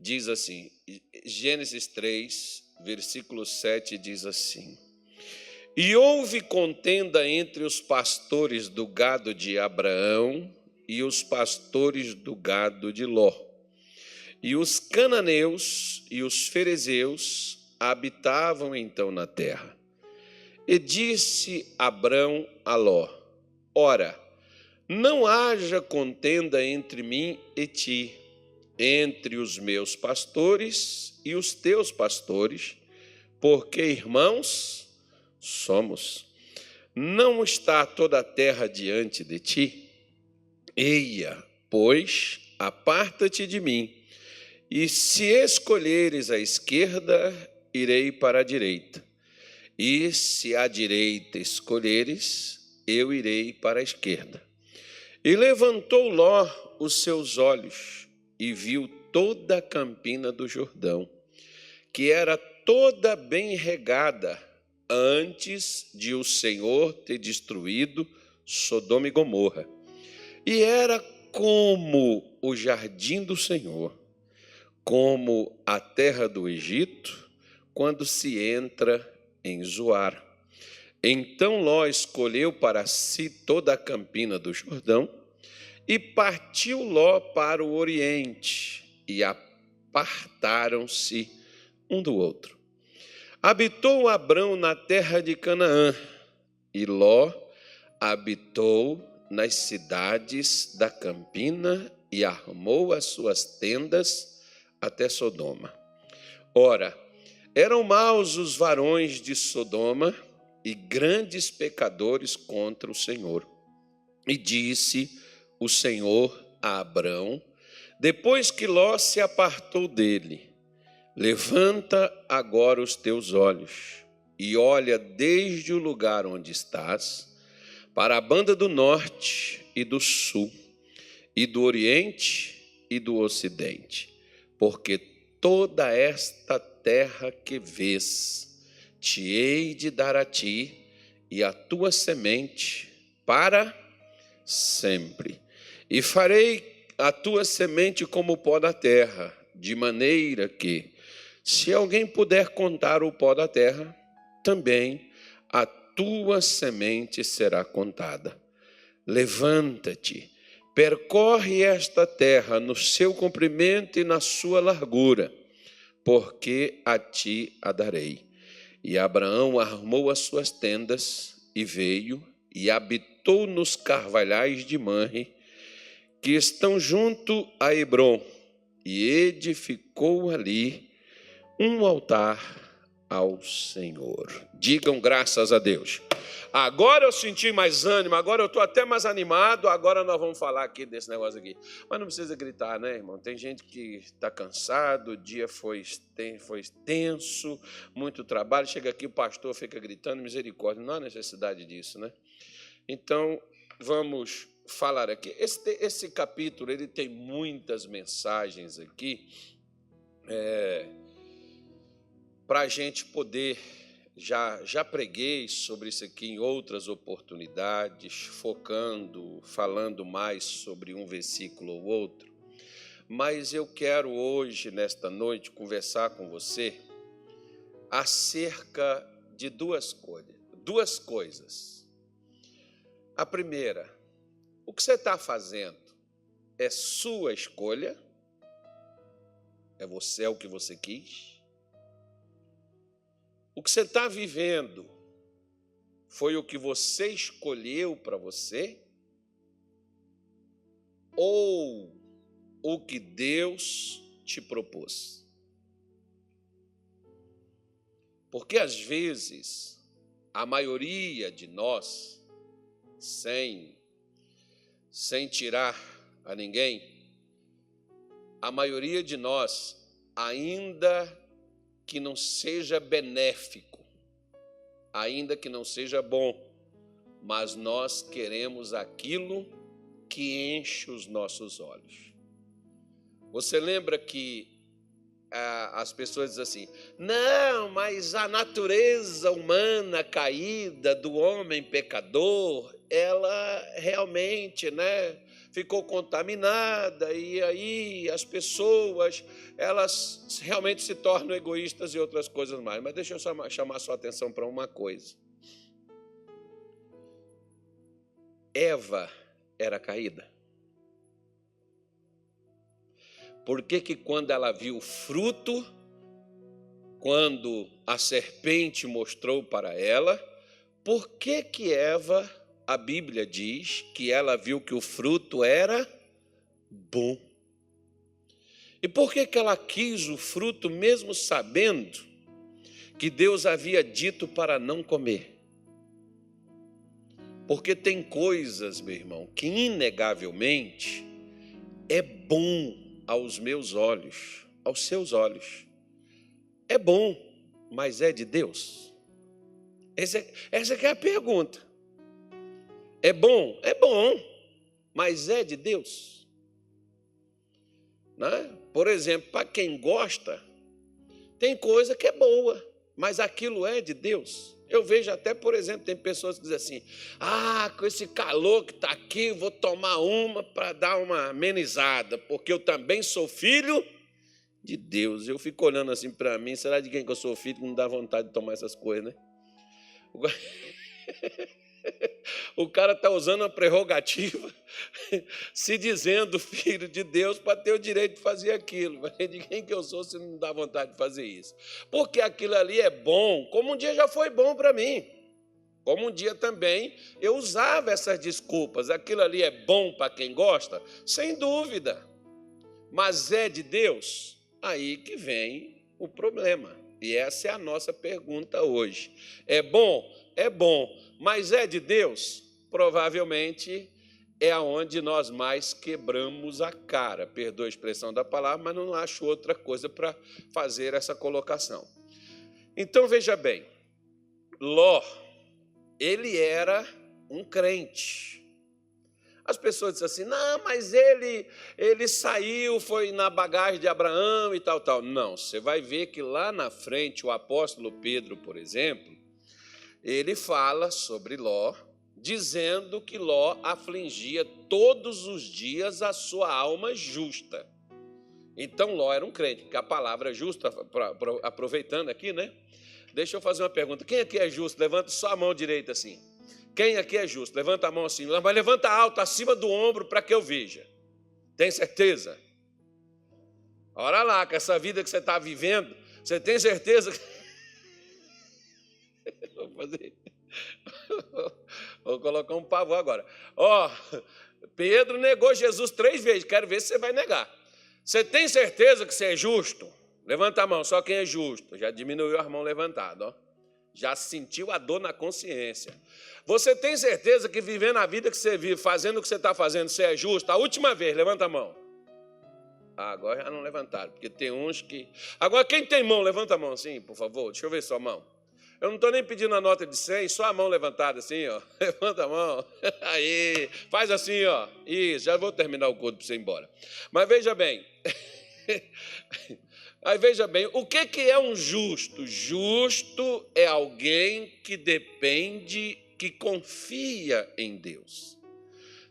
diz assim, Gênesis 3, versículo 7 diz assim: E houve contenda entre os pastores do gado de Abraão e os pastores do gado de Ló. E os cananeus e os ferezeus habitavam então na terra. E disse Abrão a Ló: Ora, não haja contenda entre mim e ti, entre os meus pastores e os teus pastores, porque irmãos somos. Não está toda a terra diante de ti? Eia, pois, aparta-te de mim, e se escolheres a esquerda, irei para a direita, e se à direita escolheres, eu irei para a esquerda. E levantou Ló os seus olhos e viu toda a campina do Jordão, que era toda bem regada, antes de o Senhor ter destruído Sodoma e Gomorra. E era como o jardim do Senhor, como a terra do Egito, quando se entra em Zoar. Então Ló escolheu para si toda a campina do Jordão, e partiu Ló para o oriente, e apartaram-se um do outro. Habitou Abrão na terra de Canaã, e Ló habitou nas cidades da campina e armou as suas tendas até Sodoma. Ora, eram maus os varões de Sodoma e grandes pecadores contra o Senhor. E disse o Senhor a Abrão, depois que Ló se apartou dele: Levanta agora os teus olhos e olha desde o lugar onde estás, para a banda do norte e do sul, e do oriente e do ocidente, porque toda esta terra que vês, te hei de dar a ti e a tua semente para sempre. E farei a tua semente como o pó da terra, de maneira que, se alguém puder contar o pó da terra, também a tua semente será contada. Levanta-te, percorre esta terra no seu comprimento e na sua largura, porque a ti a darei. E Abraão armou as suas tendas e veio e habitou nos carvalhais de Manre, que estão junto a Hebrom, e edificou ali um altar ao Senhor. Digam graças a Deus. Agora eu senti mais ânimo, agora eu estou até mais animado, agora nós vamos falar aqui desse negócio aqui. Mas não precisa gritar, né, irmão? Tem gente que está cansado, o dia foi tenso, muito trabalho, chega aqui o pastor fica gritando, misericórdia, não há necessidade disso, né? Então, vamos falar aqui. Esse capítulo, ele tem muitas mensagens aqui, para a gente poder, já preguei sobre isso aqui em outras oportunidades, falando mais sobre um versículo ou outro, mas eu quero hoje, nesta noite, conversar com você acerca de duas coisas. A primeira, o que você está fazendo é sua escolha? É o que você quis? O que você está vivendo foi o que você escolheu para você? Ou o que Deus te propôs? Porque às vezes, a maioria de nós, sem tirar a ninguém, a maioria de nós, ainda que não seja benéfico, ainda que não seja bom, mas nós queremos aquilo que enche os nossos olhos. Você lembra que as pessoas dizem assim, não, mas a natureza humana caída do homem pecador, ela realmente, ficou contaminada, e aí as pessoas, elas realmente se tornam egoístas e outras coisas mais. Mas deixa eu chamar a sua atenção para uma coisa. Eva era caída. Por que que quando ela viu o fruto, quando a serpente mostrou para ela, por que que Eva, a Bíblia diz que ela viu que o fruto era bom? E por que que ela quis o fruto mesmo sabendo que Deus havia dito para não comer? Porque tem coisas, meu irmão, que inegavelmente é bom aos meus olhos, aos seus olhos. É bom, mas é de Deus? Essa que é a pergunta. É bom, mas é de Deus? Né? Por exemplo, para quem gosta, tem coisa que é boa, mas aquilo é de Deus. Eu vejo até, por exemplo, tem pessoas que dizem assim, com esse calor que está aqui, eu vou tomar uma para dar uma amenizada, porque eu também sou filho de Deus. Eu fico olhando assim para mim, será de quem que eu sou filho que não dá vontade de tomar essas coisas, né? O cara está usando a prerrogativa, se dizendo filho de Deus, para ter o direito de fazer aquilo. De quem que eu sou se não dá vontade de fazer isso? Porque aquilo ali é bom, como um dia já foi bom para mim. Como um dia também eu usava essas desculpas. Aquilo ali é bom para quem gosta? Sem dúvida. Mas é de Deus? Aí que vem o problema. E essa é a nossa pergunta hoje. É bom? É bom. Mas é de Deus? Provavelmente é aonde nós mais quebramos a cara. Perdoa a expressão da palavra, mas não acho outra coisa para fazer essa colocação. Então, veja bem. Ló, ele era um crente. As pessoas dizem assim, não, mas ele saiu, foi na bagagem de Abraão e tal, tal. Não, você vai ver que lá na frente, o apóstolo Pedro, por exemplo, ele fala sobre Ló, dizendo que Ló afligia todos os dias a sua alma justa. Então, Ló era um crente, porque a palavra justa, aproveitando aqui, né? Deixa eu fazer uma pergunta. Quem aqui é justo? Levanta só a mão direita assim. Quem aqui é justo? Levanta a mão assim, mas levanta alto, acima do ombro, para que eu veja. Tem certeza? Olha lá, com essa vida que você está vivendo, você tem certeza que... Vou colocar um pavor agora. Pedro negou Jesus 3 vezes, quero ver se você vai negar. Você tem certeza que você é justo? Levanta a mão, só quem é justo. Já diminuiu a mão levantada, já sentiu a dor na consciência. Você tem certeza que vivendo a vida que você vive, fazendo o que você está fazendo, você é justo? A última vez, levanta a mão. Agora já não levantaram, porque tem uns que... Agora, quem tem mão, levanta a mão assim, por favor. Deixa eu ver sua mão. Eu não estou nem pedindo a nota de 100, só a mão levantada assim, Levanta a mão. Aí, faz assim, Isso, já vou terminar o culto para você ir embora. Mas veja bem... Aí veja bem, o que é um justo? Justo é alguém que depende, que confia em Deus.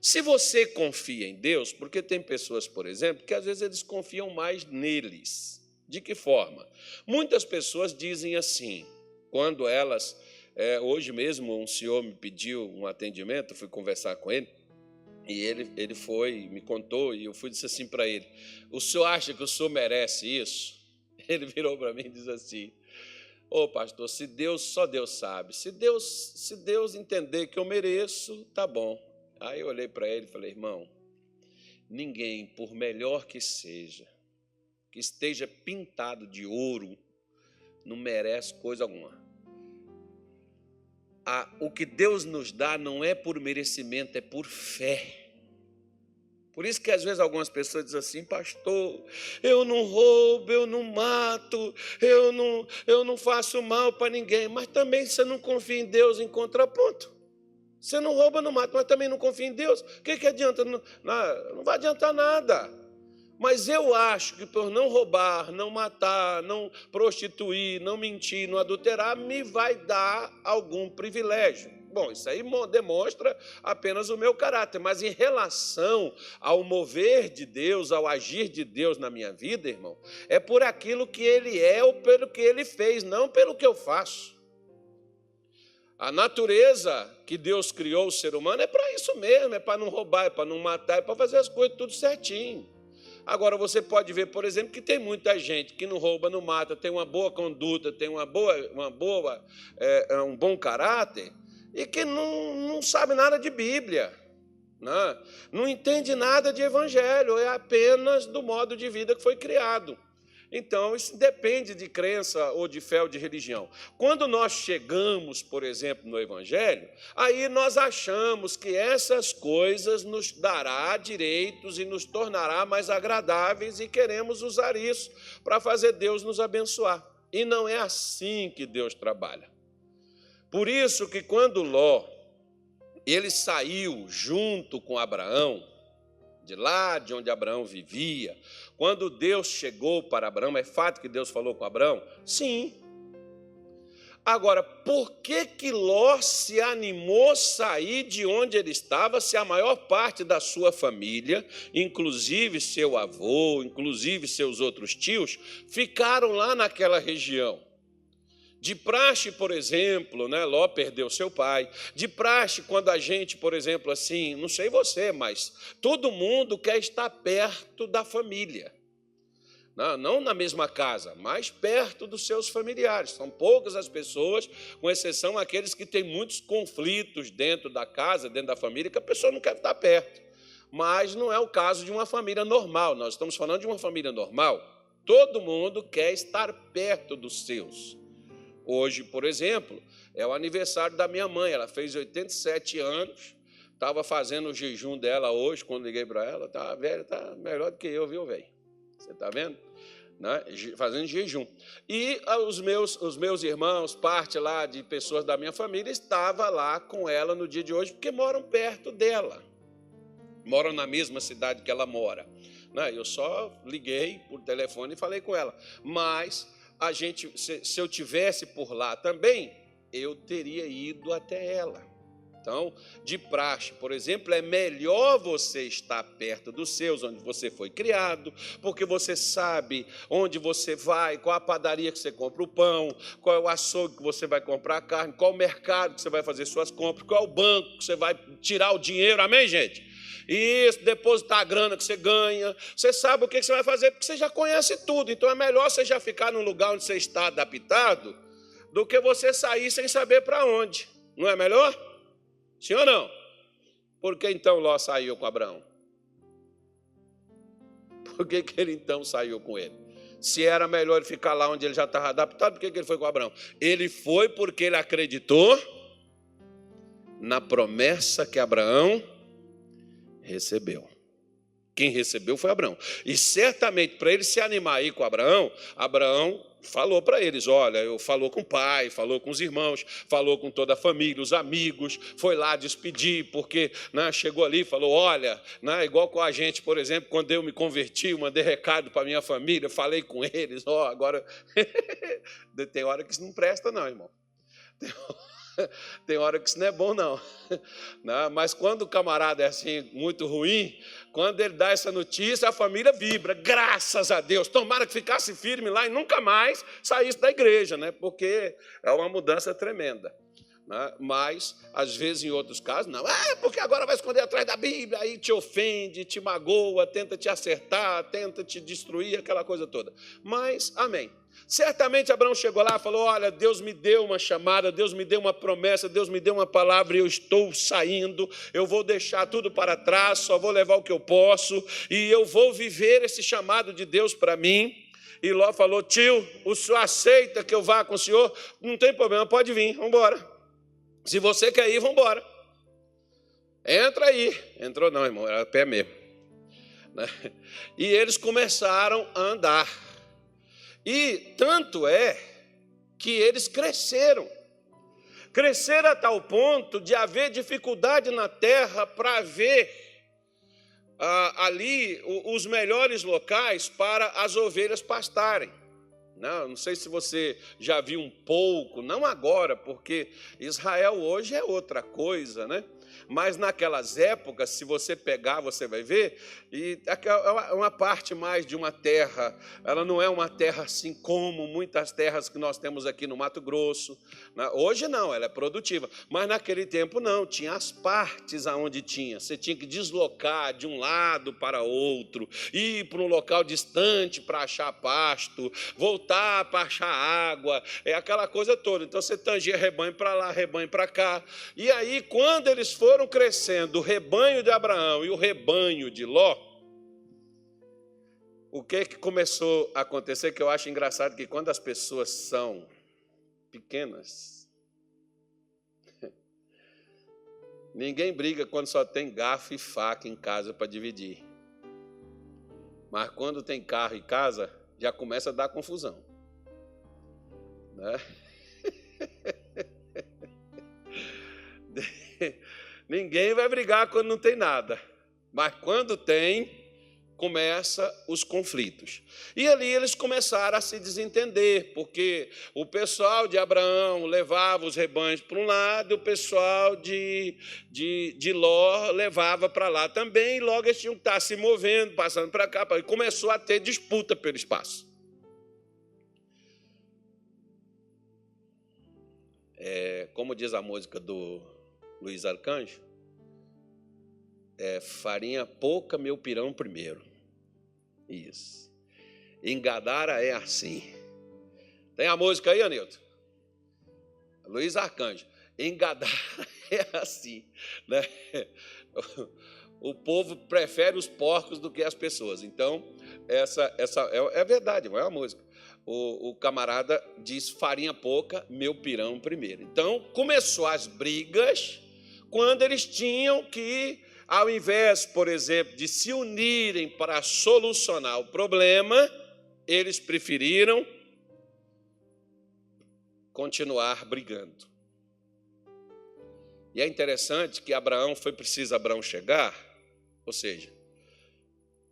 Se você confia em Deus, porque tem pessoas, por exemplo, que às vezes eles confiam mais neles. De que forma? Muitas pessoas dizem assim, quando elas... hoje mesmo um senhor me pediu um atendimento, fui conversar com ele, e ele foi, me contou, e eu disse assim para ele, o senhor acha que o senhor merece isso? Ele virou para mim e disse assim, pastor, se Deus, só Deus sabe, se Deus entender que eu mereço, tá bom. Aí eu olhei para ele e falei, irmão, ninguém, por melhor que seja, que esteja pintado de ouro, não merece coisa alguma. O que Deus nos dá não é por merecimento, é por fé. Por isso que às vezes algumas pessoas dizem assim, pastor, eu não roubo, eu não mato, eu não faço mal para ninguém, mas também você não confia em Deus em contraponto. Você não rouba, não mata, mas também não confia em Deus. O que adianta? Não vai adiantar nada. Mas eu acho que por não roubar, não matar, não prostituir, não mentir, não adulterar, me vai dar algum privilégio. Bom, isso aí demonstra apenas o meu caráter, mas em relação ao mover de Deus, ao agir de Deus na minha vida, irmão, é por aquilo que Ele é ou pelo que Ele fez, não pelo que eu faço. A natureza que Deus criou o ser humano é para isso mesmo, é para não roubar, é para não matar, é para fazer as coisas tudo certinho. Agora, você pode ver, por exemplo, que tem muita gente que não rouba, não mata, tem uma boa conduta, tem um bom caráter, e que não sabe nada de Bíblia, né? Não entende nada de evangelho, é apenas do modo de vida que foi criado. Então, isso depende de crença ou de fé ou de religião. Quando nós chegamos, por exemplo, no Evangelho, aí nós achamos que essas coisas nos dará direitos e nos tornará mais agradáveis e queremos usar isso para fazer Deus nos abençoar. E não é assim que Deus trabalha. Por isso que quando Ló, ele saiu junto com Abraão, de lá de onde Abraão vivia, quando Deus chegou para Abraão, é fato que Deus falou com Abraão? Sim. Agora, por que Ló se animou a sair de onde ele estava, se a maior parte da sua família, inclusive seu avô, inclusive seus outros tios, ficaram lá naquela região? De praxe, por exemplo, né, Ló perdeu seu pai. De praxe, quando a gente, por exemplo, assim, não sei você, mas todo mundo quer estar perto da família. Não na mesma casa, mas perto dos seus familiares. São poucas as pessoas, com exceção aqueles que têm muitos conflitos dentro da casa, dentro da família, que a pessoa não quer estar perto. Mas não é o caso de uma família normal. Nós estamos falando de uma família normal. Todo mundo quer estar perto dos seus. Hoje, por exemplo, é o aniversário da minha mãe. Ela fez 87 anos. Estava fazendo o jejum dela hoje, quando liguei para ela. Tá, velha, está melhor do que eu, viu, velho? Você está vendo? Né? Fazendo jejum. E os meus irmãos, parte lá de pessoas da minha família, estava lá com ela no dia de hoje, porque moram perto dela. Moram na mesma cidade que ela mora. Né? Eu só liguei por telefone e falei com ela. Mas se eu tivesse por lá também, eu teria ido até ela. Então, de praxe, por exemplo, é melhor você estar perto dos seus, onde você foi criado, porque você sabe onde você vai, qual a padaria que você compra o pão, qual é o açougue que você vai comprar a carne, qual o mercado que você vai fazer suas compras, qual é o banco que você vai tirar o dinheiro, amém, gente? Isso, depositar a grana que você ganha, você sabe o que você vai fazer, porque você já conhece tudo. Então é melhor você já ficar num lugar onde você está adaptado, do que você sair sem saber para onde. Não é melhor? Sim ou não? Por que então Ló saiu com Abraão? Por que ele então saiu com ele? Se era melhor ele ficar lá onde ele já estava adaptado, por que ele foi com Abraão? Ele foi porque ele acreditou na promessa que Abraão recebeu. Quem recebeu foi Abraão. E certamente, para ele se animar aí com Abraão, Abraão falou para eles, olha, falou com o pai, falou com os irmãos, falou com toda a família, os amigos, foi lá despedir, porque chegou ali e falou, olha, igual com a gente, por exemplo, quando eu me converti, eu mandei recado para a minha família, falei com eles, agora tem hora que isso não presta não, irmão. Tem hora que isso não é bom, não. Mas quando o camarada é assim, muito ruim, quando ele dá essa notícia, a família vibra. Graças a Deus. Tomara que ficasse firme lá e nunca mais saísse da igreja, né? Porque é uma mudança tremenda. Mas, às vezes, em outros casos, não. Porque agora vai esconder atrás da Bíblia, aí te ofende, te magoa, tenta te acertar, tenta te destruir, aquela coisa toda. Mas, amém. Certamente Abraão chegou lá e falou, olha, Deus me deu uma chamada, Deus me deu uma promessa, Deus me deu uma palavra e eu estou saindo, eu vou deixar tudo para trás, só vou levar o que eu posso e eu vou viver esse chamado de Deus para mim. E Ló falou, tio, o senhor aceita que eu vá com o senhor? Não tem problema, pode vir, vamos embora. Se você quer ir, vamos embora. Entra aí. Entrou não, irmão, era a pé mesmo. E eles começaram a andar. E tanto é que eles cresceram. Cresceram a tal ponto de haver dificuldade na terra para ver ali os melhores locais para as ovelhas pastarem. Não sei se você já viu um pouco, não agora, porque Israel hoje é outra coisa, né? Mas naquelas épocas, se você pegar, você vai ver, e é uma parte mais de uma terra, ela não é uma terra assim como muitas terras que nós temos aqui no Mato Grosso. Hoje não, ela é produtiva, mas naquele tempo não, tinha as partes aonde tinha, você tinha que deslocar de um lado para outro, ir para um local distante para achar pasto, voltar para achar água, é aquela coisa toda. Então você tangia rebanho para lá, rebanho para cá, e aí quando eles foram crescendo, o rebanho de Abraão e o rebanho de Ló, o que começou a acontecer, que eu acho engraçado, que quando as pessoas são pequenas, ninguém briga quando só tem garfo e faca em casa para dividir. Mas quando tem carro em casa, já começa a dar confusão, né? Ninguém vai brigar quando não tem nada, mas quando tem, começa os conflitos. E ali eles começaram a se desentender, porque o pessoal de Abraão levava os rebanhos para um lado, e o pessoal de Ló levava para lá também, e logo eles tinham que estar se movendo, passando para cá, e começou a ter disputa pelo espaço. Como diz a música do Luiz Arcanjo, farinha pouca, meu pirão primeiro. Isso. Em Gadara é assim. Tem a música aí, Anilton? Luiz Arcanjo. Em Gadara é assim, né? O povo prefere os porcos do que as pessoas. Então, essa é verdade, não é uma música. O camarada diz farinha pouca, meu pirão primeiro. Então, começou as brigas quando eles tinham que, ao invés, por exemplo, de se unirem para solucionar o problema, eles preferiram continuar brigando. E é interessante que foi preciso Abraão chegar, ou seja,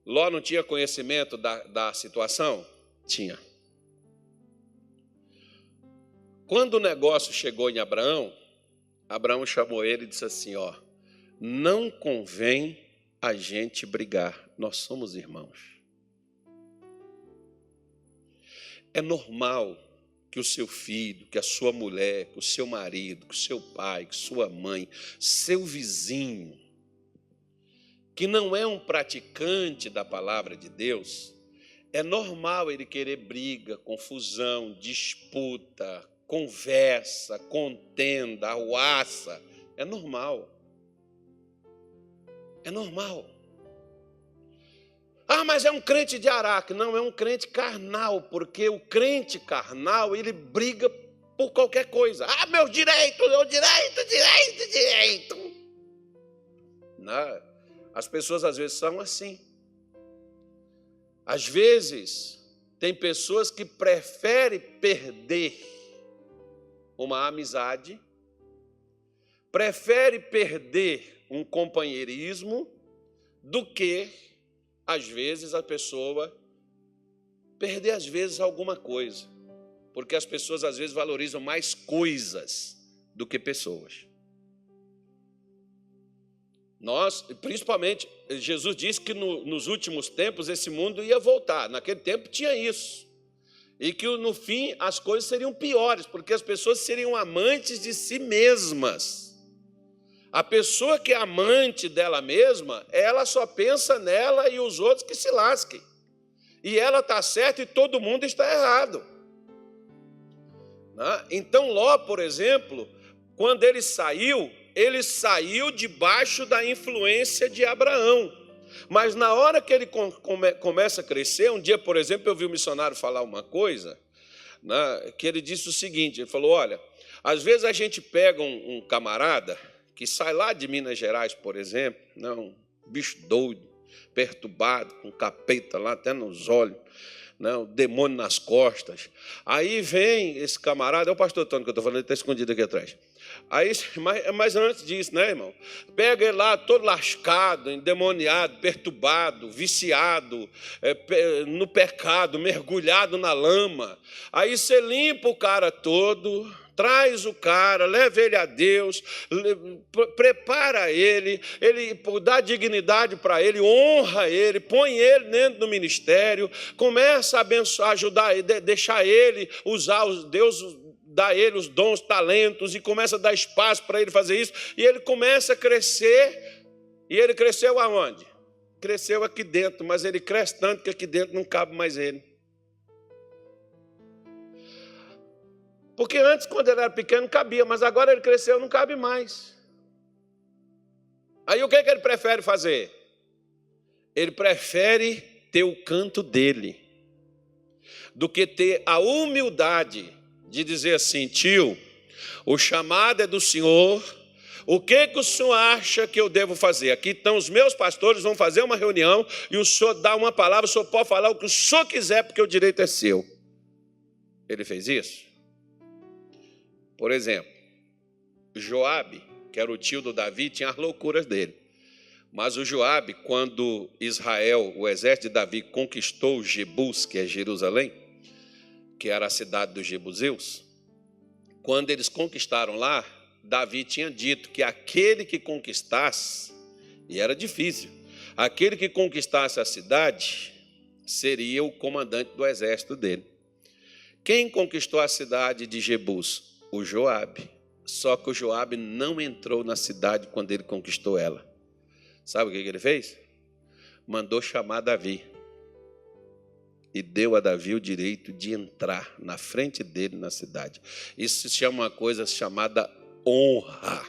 Ló não tinha conhecimento da situação? Tinha. Quando o negócio chegou em Abraão, Abraão chamou ele e disse assim, não convém a gente brigar, nós somos irmãos. É normal que o seu filho, que a sua mulher, que o seu marido, que o seu pai, que sua mãe, seu vizinho, que não é um praticante da palavra de Deus, é normal ele querer briga, confusão, disputa, conversa, contenda, arruaça. É normal. É normal. Mas é um crente de Araque. Não, é um crente carnal, porque o crente carnal, ele briga por qualquer coisa. Meu direito, meu direito. Não, as pessoas às vezes são assim. Às vezes, tem pessoas que preferem perder uma amizade, prefere perder um companheirismo do que, às vezes, a pessoa perder, às vezes, alguma coisa. Porque as pessoas, às vezes, valorizam mais coisas do que pessoas. Principalmente, Jesus disse que nos últimos tempos esse mundo ia voltar. Naquele tempo tinha isso. E que no fim as coisas seriam piores, porque as pessoas seriam amantes de si mesmas. A pessoa que é amante dela mesma, ela só pensa nela e os outros que se lasquem. E ela está certa e todo mundo está errado. Então Ló, por exemplo, quando ele saiu debaixo da influência de Abraão. Mas na hora que ele começa a crescer, um dia, por exemplo, eu vi o missionário falar uma coisa, que ele disse o seguinte, ele falou, olha, às vezes a gente pega um camarada que sai lá de Minas Gerais, por exemplo, um bicho doido, perturbado, com capeta lá até nos olhos, né, o demônio nas costas. Aí vem esse camarada, é o pastor Antônio que eu estou falando, ele está escondido aqui atrás. Aí, mas antes disso, né, irmão? Pega ele lá todo lascado, endemoniado, perturbado, viciado, no pecado, mergulhado na lama. Aí você limpa o cara todo, traz o cara, leva ele a Deus, prepara ele dá dignidade para ele, honra ele, põe ele dentro do ministério, começa a abençoar, ajudar ele, deixar ele usar Deus dá ele os dons, talentos, e começa a dar espaço para ele fazer isso, e ele começa a crescer. E ele cresceu aonde? Cresceu aqui dentro, mas ele cresce tanto que aqui dentro não cabe mais ele. Porque antes, quando ele era pequeno, cabia, mas agora ele cresceu, não cabe mais. Aí o que ele prefere fazer? Ele prefere ter o canto dele, do que ter a humildade de dizer assim: tio, o chamado é do Senhor, o que o senhor acha que eu devo fazer? Aqui estão os meus pastores, vão fazer uma reunião, e o senhor dá uma palavra, o senhor pode falar o que o senhor quiser, porque o direito é seu. Ele fez isso? Por exemplo, Joabe, que era o tio do Davi, tinha as loucuras dele. Mas o Joabe, quando Israel, o exército de Davi, conquistou Jebus, que é Jerusalém, que era a cidade dos jebuseus, quando eles conquistaram lá, Davi tinha dito que aquele que conquistasse, e era difícil, aquele que conquistasse a cidade seria o comandante do exército dele. Quem conquistou a cidade de Jebus? O Joabe. Só que o Joabe não entrou na cidade quando ele conquistou ela. Sabe o que ele fez? Mandou chamar Davi. E deu a Davi o direito de entrar na frente dele na cidade. Isso se chama uma coisa chamada honra.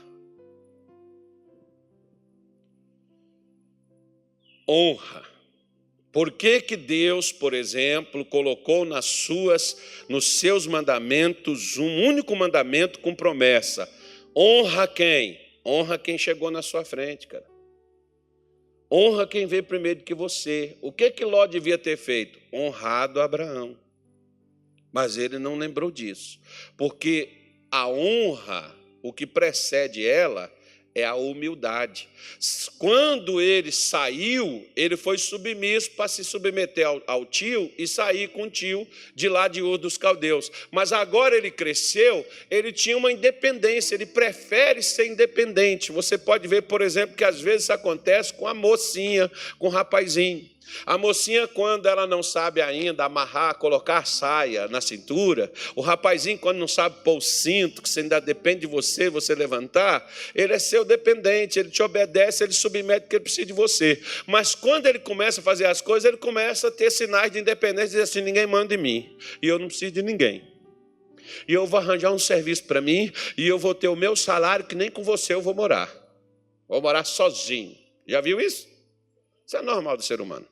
Honra. Por que Deus, por exemplo, colocou nos seus mandamentos um único mandamento com promessa? Honra quem? Honra quem chegou na sua frente, cara. Honra quem veio primeiro que você. O que Ló devia ter feito? Honrado Abraão. Mas ele não lembrou disso. Porque a honra, o que precede ela, é a humildade. Quando ele saiu, ele foi submisso para se submeter ao tio e sair com o tio de lá de Ur dos Caldeus. Mas agora ele cresceu, ele tinha uma independência, ele prefere ser independente. Você pode ver, por exemplo, que às vezes isso acontece com a mocinha, com o rapazinho. A mocinha, quando ela não sabe ainda amarrar, colocar saia na cintura, o rapazinho, quando não sabe pôr o cinto, que você ainda depende de você levantar, ele é seu dependente, ele te obedece, ele submete porque ele precisa de você. Mas quando ele começa a fazer as coisas, ele começa a ter sinais de independência, diz assim: ninguém manda em mim, e eu não preciso de ninguém. E eu vou arranjar um serviço para mim, e eu vou ter o meu salário, que nem com você eu vou morar. Vou morar sozinho. Já viu isso? Isso é normal do ser humano.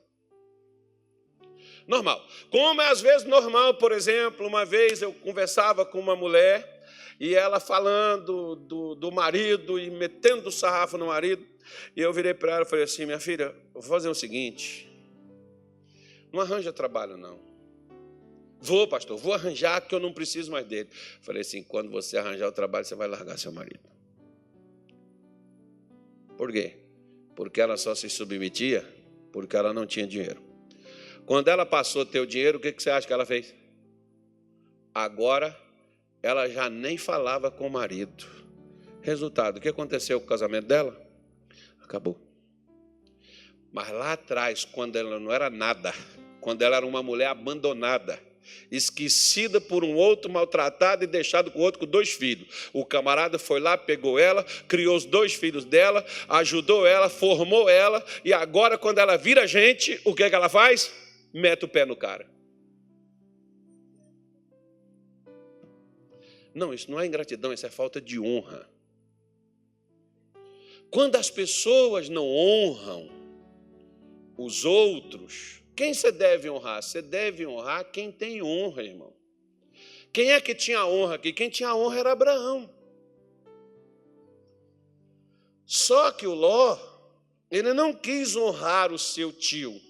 Normal. Como é às vezes normal, por exemplo, uma vez eu conversava com uma mulher e ela falando do marido e metendo o sarrafo no marido, e eu virei para ela e falei assim: minha filha, eu vou fazer o seguinte, não arranja trabalho não. Vou, pastor, vou arranjar, que eu não preciso mais dele. Falei assim: quando você arranjar o trabalho, você vai largar seu marido. Por quê? Porque ela só se submetia porque ela não tinha dinheiro. Quando ela passou a ter o dinheiro, o que você acha que ela fez? Agora, ela já nem falava com o marido. Resultado, o que aconteceu com o casamento dela? Acabou. Mas lá atrás, quando ela não era nada, quando ela era uma mulher abandonada, esquecida por um outro, maltratada e deixada com outro com 2 filhos. O camarada foi lá, pegou ela, criou os 2 filhos dela, ajudou ela, formou ela, e agora quando ela vira gente, o que ela faz? Mete o pé no cara. Não, isso não é ingratidão, isso é falta de honra. Quando as pessoas não honram os outros, quem você deve honrar? Você deve honrar quem tem honra, irmão. Quem é que tinha honra aqui? Quem tinha honra era Abraão. Só que o Ló, ele não quis honrar o seu tio.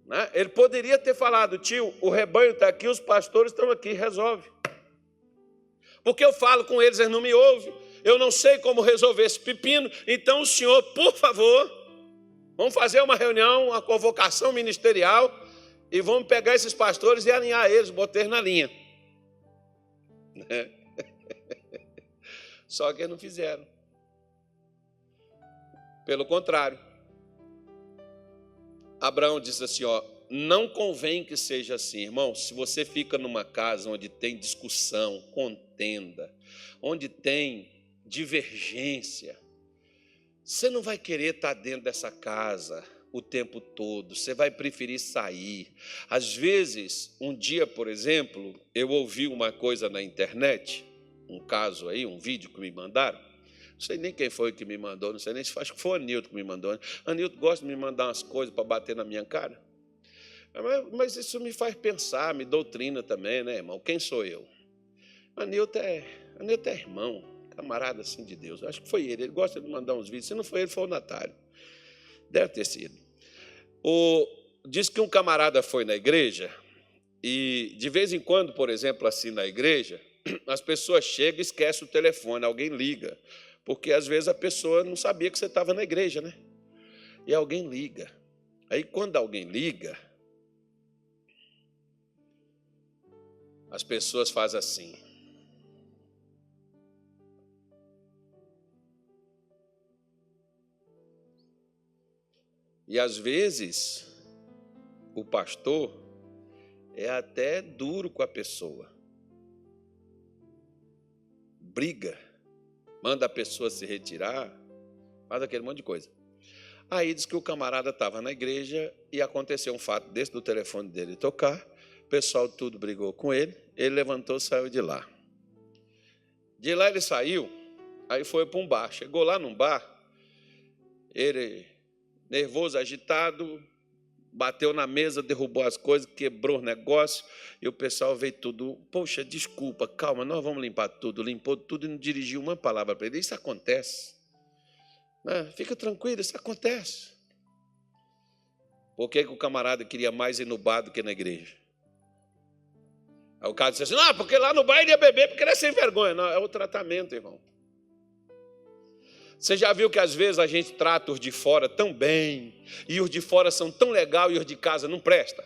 né? Ele poderia ter falado: tio, o rebanho está aqui, os pastores estão aqui, resolve. Porque eu falo com eles, eles não me ouvem. Eu não sei como resolver esse pepino. Então o senhor, por favor, vamos fazer uma reunião, uma convocação ministerial e vamos pegar esses pastores e alinhar eles, botar eles na linha. Só que não fizeram. Pelo contrário, Abraão disse assim, ó, não convém que seja assim, irmão. Se você fica numa casa onde tem discussão, contenda, onde tem divergência, você não vai querer estar dentro dessa casa o tempo todo, você vai preferir sair. Às vezes, um dia, por exemplo, eu ouvi uma coisa na internet, um caso aí, um vídeo que me mandaram, não sei nem quem foi que me mandou, não sei nem se acho que foi o Anilton que me mandou. Anilton gosta de me mandar umas coisas para bater na minha cara. Mas isso me faz pensar, me doutrina também, né, irmão? Quem sou eu? Anilton é irmão, camarada assim de Deus. Acho que foi ele gosta de mandar uns vídeos. Se não foi ele, foi o Natário. Deve ter sido. Diz que um camarada foi na igreja e, de vez em quando, por exemplo, assim na igreja, as pessoas chegam e esquecem o telefone, alguém liga. Porque, às vezes, a pessoa não sabia que você estava na igreja, né? E alguém liga. Aí, quando alguém liga, as pessoas fazem assim. E, às vezes, o pastor é até duro com a pessoa. Briga, manda a pessoa se retirar, faz aquele monte de coisa. Aí diz que o camarada estava na igreja e aconteceu um fato desse do telefone dele tocar, o pessoal tudo brigou com ele, ele levantou e saiu de lá. De lá ele saiu, aí foi para um bar. Chegou lá num bar, ele, nervoso, agitado, bateu na mesa, derrubou as coisas, quebrou o negócio, e o pessoal veio tudo, poxa, desculpa, calma, nós vamos limpar tudo. Limpou tudo e não dirigiu uma palavra para ele. Isso acontece. Fica tranquilo, isso acontece. Por que o camarada queria mais ir no bar do que na igreja? Aí o cara disse assim, não, porque lá no bar ele ia beber, porque ele é sem vergonha. Não, é o tratamento, irmão. Você já viu que às vezes a gente trata os de fora tão bem, e os de fora são tão legal e os de casa não presta?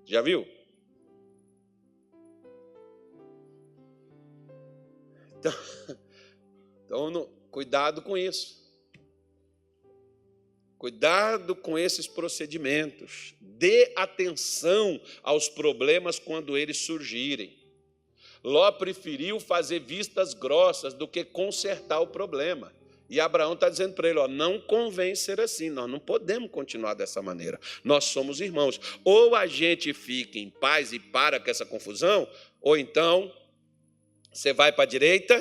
Já viu? Então cuidado com isso. Cuidado com esses procedimentos. Dê atenção aos problemas quando eles surgirem. Ló preferiu fazer vistas grossas do que consertar o problema. E Abraão está dizendo para ele, ó, não convém ser assim, nós não podemos continuar dessa maneira. Nós somos irmãos. Ou a gente fica em paz e para com essa confusão, ou então você vai para a direita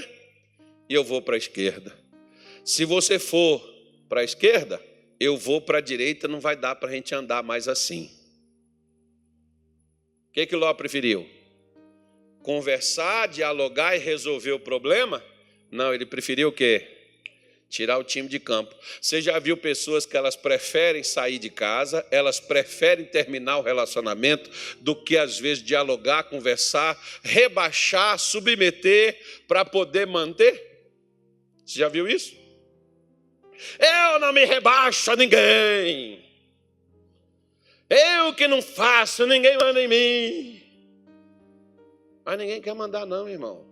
e eu vou para a esquerda. Se você for para a esquerda, eu vou para a direita, não vai dar para a gente andar mais assim. O que Ló preferiu? Conversar, dialogar e resolver o problema? Não, ele preferiu o quê? Tirar o time de campo. Você já viu pessoas que elas preferem sair de casa, elas preferem terminar o relacionamento do que, às vezes, dialogar, conversar, rebaixar, submeter para poder manter? Você já viu isso? Eu não me rebaixo a ninguém. Eu que não faço, ninguém manda em mim. Mas ninguém quer mandar não, irmão.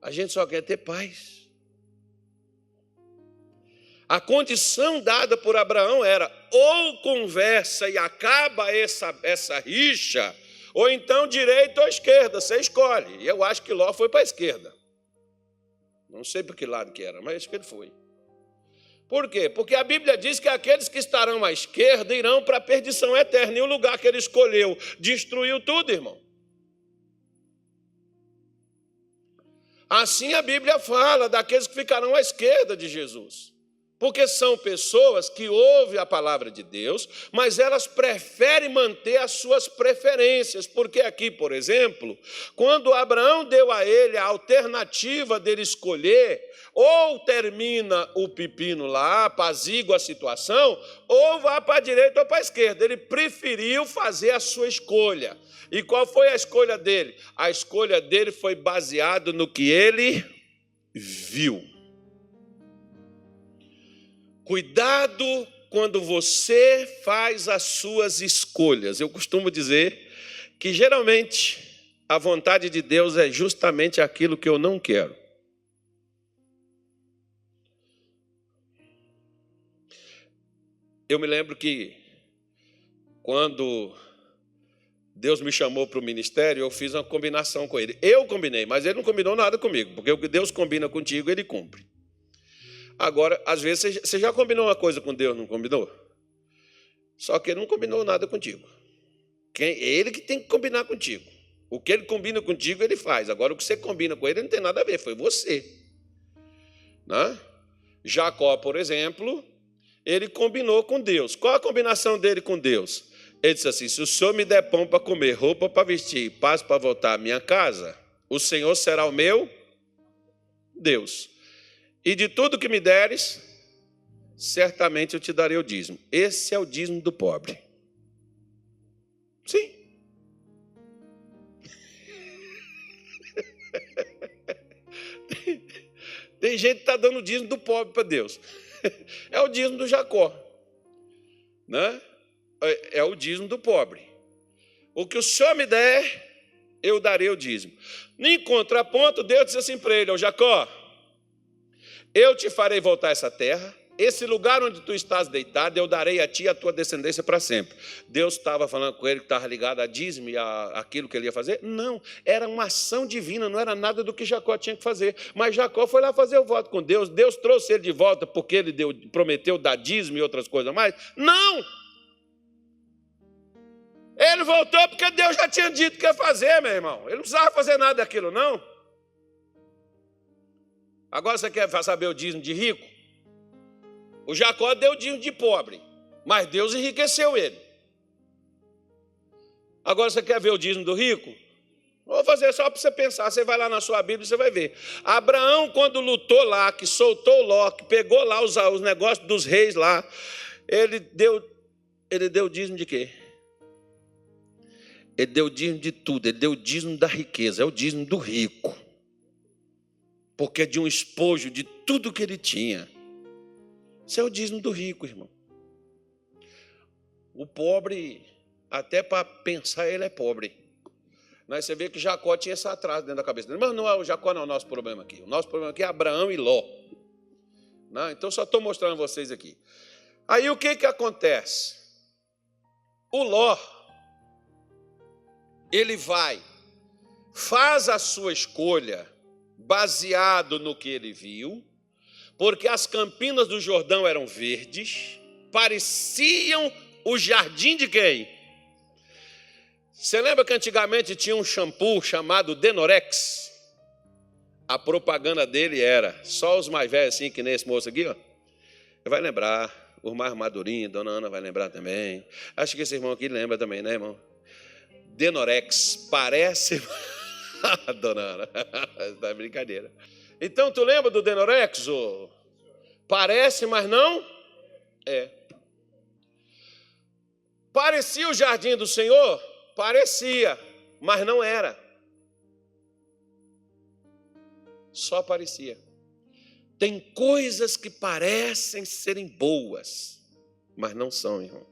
A gente só quer ter paz. A condição dada por Abraão era ou conversa e acaba essa rixa, ou então direita ou esquerda, você escolhe. E eu acho que Ló foi para a esquerda. Não sei para que lado que era, mas acho que ele foi. Por quê? Porque a Bíblia diz que aqueles que estarão à esquerda irão para a perdição eterna. E o lugar que ele escolheu destruiu tudo, irmão. Assim a Bíblia fala daqueles que ficarão à esquerda de Jesus. Porque são pessoas que ouvem a palavra de Deus, mas elas preferem manter as suas preferências. Porque aqui, por exemplo, quando Abraão deu a ele a alternativa dele escolher, ou termina o pepino lá, apazigua a situação, ou vá para a direita ou para a esquerda. Ele preferiu fazer a sua escolha. E qual foi a escolha dele? A escolha dele foi baseada no que ele viu. Cuidado quando você faz as suas escolhas. Eu costumo dizer que, geralmente, a vontade de Deus é justamente aquilo que eu não quero. Eu me lembro que, quando Deus me chamou para o ministério, eu fiz uma combinação com ele. Eu combinei, mas ele não combinou nada comigo, porque o que Deus combina contigo, ele cumpre. Agora, às vezes, você já combinou uma coisa com Deus, não combinou? Só que ele não combinou nada contigo. Ele que tem que combinar contigo. O que ele combina contigo, ele faz. Agora, o que você combina com ele, não tem nada a ver, foi você. Né? Jacó, por exemplo, ele combinou com Deus. Qual a combinação dele com Deus? Ele disse assim: se o Senhor me der pão para comer, roupa para vestir, paz para voltar à minha casa, o Senhor será o meu Deus. E de tudo que me deres, certamente eu te darei o dízimo. Esse é o dízimo do pobre. Sim. Tem gente que está dando o dízimo do pobre para Deus. É o dízimo do Jacó. Né? É o dízimo do pobre. O que o Senhor me der, eu darei o dízimo. Em contraponto, Deus disse assim para ele: ó Jacó, eu te farei voltar a essa terra, esse lugar onde tu estás deitado, eu darei a ti e a tua descendência para sempre. Deus estava falando com ele que estava ligado a dízimo e aquilo que ele ia fazer? Não, era uma ação divina, não era nada do que Jacó tinha que fazer. Mas Jacó foi lá fazer o voto com Deus. Deus trouxe ele de volta porque ele prometeu dar dízimo e outras coisas mais? Não! Ele voltou porque Deus já tinha dito que ia fazer, meu irmão. Ele não precisava fazer nada daquilo, não. Agora você quer saber o dízimo de rico? O Jacó deu o dízimo de pobre, mas Deus enriqueceu ele. Agora você quer ver o dízimo do rico? Vou fazer só para você pensar. Você vai lá na sua Bíblia e você vai ver. Abraão, quando lutou lá, que soltou Ló, que pegou lá os negócios dos reis lá, ele deu o dízimo de quê? Ele deu o dízimo de tudo. Ele deu o dízimo da riqueza. É o dízimo do rico. Porque é de um espojo de tudo que ele tinha. Isso é o dízimo do rico, irmão. O pobre, até para pensar, ele é pobre. Mas você vê que Jacó tinha esse atraso dentro da cabeça dele. Mas não é o Jacó, não é o nosso problema aqui. O nosso problema aqui é Abraão e Ló. Não, então só estou mostrando a vocês aqui. Aí o que acontece? O Ló, ele faz a sua escolha baseado no que ele viu, porque as campinas do Jordão eram verdes, pareciam o jardim de quem? Você lembra que antigamente tinha um shampoo chamado Denorex? A propaganda dele era, só os mais velhos assim, que nem esse moço aqui, ó, vai lembrar, os mais madurinhos, Dona Ana vai lembrar também. Acho que esse irmão aqui lembra também, né, irmão? Denorex, parece... Dona Ana, tá brincadeira. Então, tu lembra do Denorex? Parece, mas não é. Parecia o jardim do Senhor? Parecia, mas não era. Só parecia. Tem coisas que parecem serem boas, mas não são, irmão.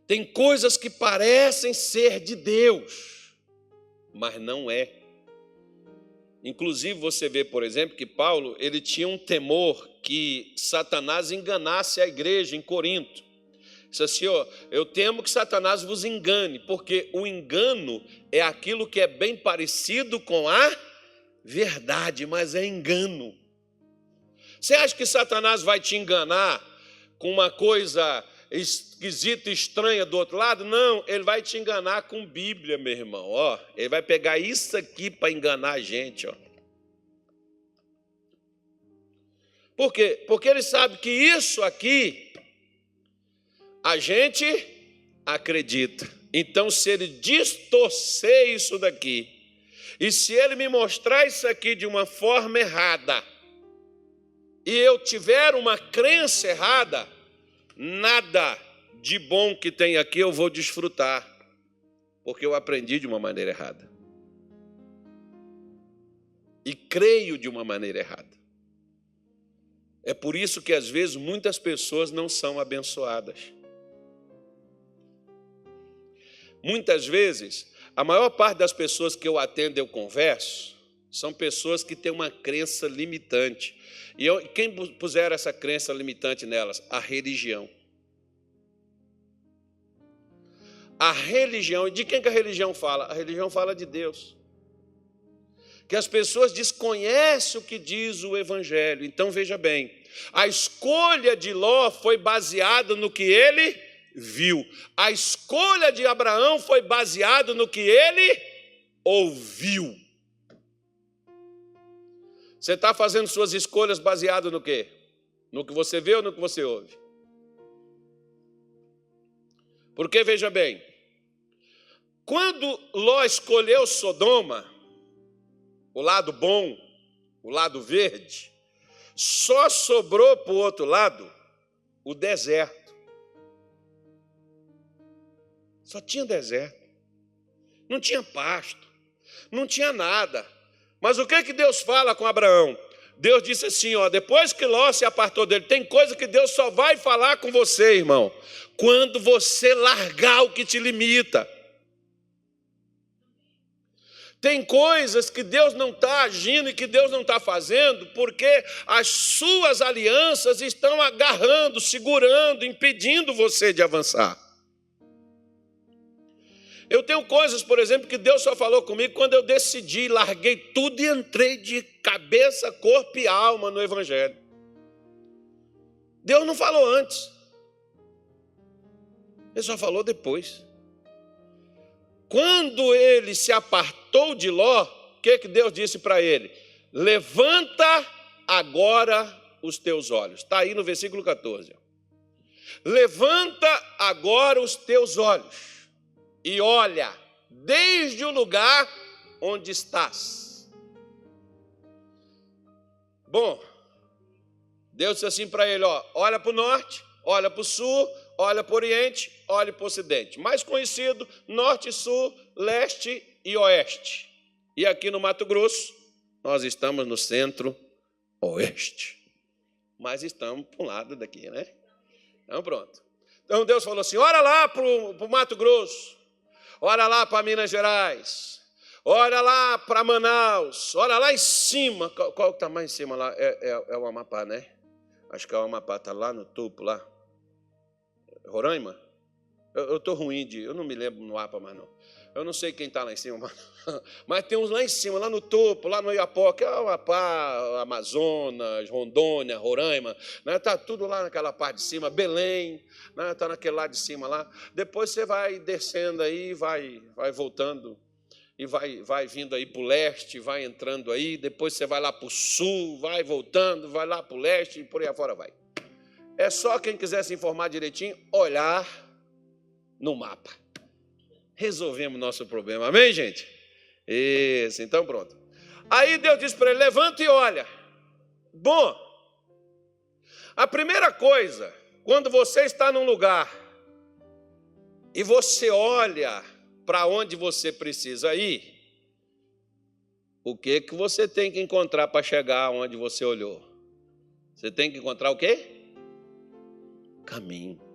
Tem coisas que parecem ser de Deus, mas não é. Inclusive, você vê, por exemplo, que Paulo, ele tinha um temor que Satanás enganasse a igreja em Corinto. Disse assim, ó, eu temo que Satanás vos engane, porque o engano é aquilo que é bem parecido com a verdade, mas é engano. Você acha que Satanás vai te enganar com uma coisa esquisita e estranha do outro lado? Não, ele vai te enganar com Bíblia, meu irmão. Ó, ele vai pegar isso aqui para enganar a gente. Ó. Por quê? Porque ele sabe que isso aqui a gente acredita. Então, se ele distorcer isso daqui, e se ele me mostrar isso aqui de uma forma errada, e eu tiver uma crença errada, nada de bom que tem aqui eu vou desfrutar, porque eu aprendi de uma maneira errada. E creio de uma maneira errada. É por isso que, às vezes, muitas pessoas não são abençoadas. Muitas vezes, a maior parte das pessoas que eu atendo, eu converso, são pessoas que têm uma crença limitante. E quem puser essa crença limitante nelas? A religião. A religião, e de quem que a religião fala? A religião fala de Deus. Que as pessoas desconhecem o que diz o Evangelho. Então, veja bem, a escolha de Ló foi baseada no que ele viu. A escolha de Abraão foi baseada no que ele ouviu. Você está fazendo suas escolhas baseadas no quê? No que você vê ou no que você ouve? Porque, veja bem, quando Ló escolheu Sodoma, o lado bom, o lado verde, só sobrou para o outro lado o deserto. Só tinha deserto. Não tinha pasto. Não tinha nada. Mas o que Deus fala com Abraão? Deus disse assim, depois que Ló se apartou dele, tem coisa que Deus só vai falar com você, irmão, quando você largar o que te limita. Tem coisas que Deus não está agindo e que Deus não está fazendo porque as suas alianças estão agarrando, segurando, impedindo você de avançar. Eu tenho coisas, por exemplo, que Deus só falou comigo quando eu decidi, larguei tudo e entrei de cabeça, corpo e alma no Evangelho. Deus não falou antes. Ele só falou depois. Quando ele se apartou de Ló, o que Deus disse para ele? Levanta agora os teus olhos. Está aí no versículo 14. Levanta agora os teus olhos. E olha, desde o lugar onde estás. Bom, Deus disse assim para ele, olha para o norte, olha para o sul, olha para o oriente, olha para o ocidente. Mais conhecido, norte, sul, leste e oeste. E aqui no Mato Grosso, nós estamos no centro-oeste. Mas estamos para um lado daqui, né? Então pronto. Então Deus falou assim, olha lá para o Mato Grosso. Olha lá para Minas Gerais, olha lá para Manaus, olha lá em cima. Qual que está mais em cima lá? É o Amapá, né? Acho que é o Amapá, está lá no topo, lá. Roraima? Eu estou ruim eu não me lembro no mapa mais não. Eu não sei quem está lá em cima, mas tem uns lá em cima, lá no topo, lá no Iapoca, é o Amapá, Amazonas, Rondônia, Roraima, né? Está tudo lá naquela parte de cima, Belém, né? Está naquele lado de cima lá. Depois você vai descendo aí, vai voltando, e vai vindo aí para o leste, vai entrando aí, depois você vai lá para o sul, vai voltando, vai lá para o leste e por aí afora vai. É só quem quiser se informar direitinho, olhar no mapa. Resolvemos nosso problema, amém, gente? Isso, então pronto. Aí Deus disse para ele, levanta e olha. Bom, a primeira coisa, quando você está num lugar e você olha para onde você precisa ir, o que você tem que encontrar para chegar onde você olhou? Você tem que encontrar o quê? Caminho.